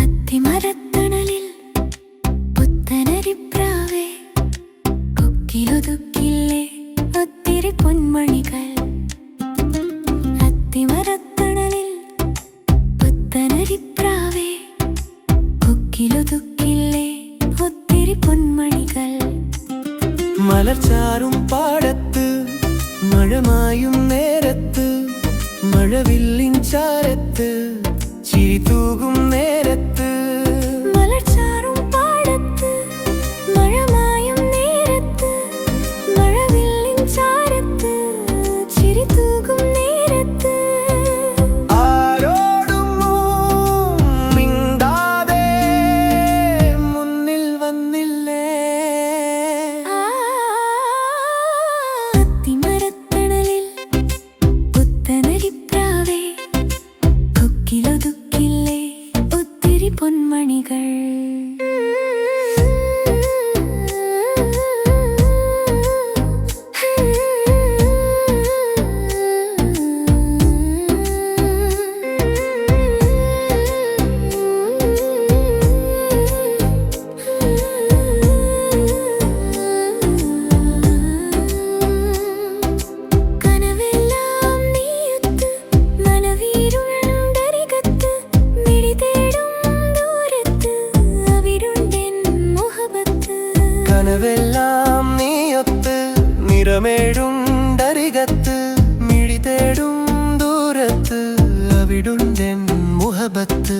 അത്തിമരത്തണലിൽ പുത്തനരിപ്രാവേ കൊക്കിലൊതുക്കില്ലേ ഒത്തിരി പൊന്മണികൾ. അത്തിമരത്തണലിൽ പുത്തനരിപ്രാവേ കൊക്കിലൊതുക്കില്ലേ ഒത്തിരി പൊന്മണികൾ. മലർച്ചാറും പാടത്ത് മഴമായും നേരത്ത് മഴവില്ലിൻ ചാരത്ത് ചിരി തൂകും നേരത്ത്. മലർച്ചാറും പാടത്ത് മഴമായും നേരത്ത് മഴവില്ലിൻ ചാരത്ത് ചിരി തൂകും നേരത്ത്. ആരോടും മിണ്ടാതെ മുന്നിൽ വന്നില്ലേ. അത്തിമരത്തണലിൽ പുത്തനരിപ്രാവേ കൊക്കിലൊതുക്കില്ലേ ഒത്തിരി പൊന്മണികൾ. കനവെല്ലാം നീയൊത്ത് നിറമേഴുണ്ടരികത്ത് മിഴി തേടും ദൂരത്ത് അവിടുണ്ടെൻ മുഹബത്ത്.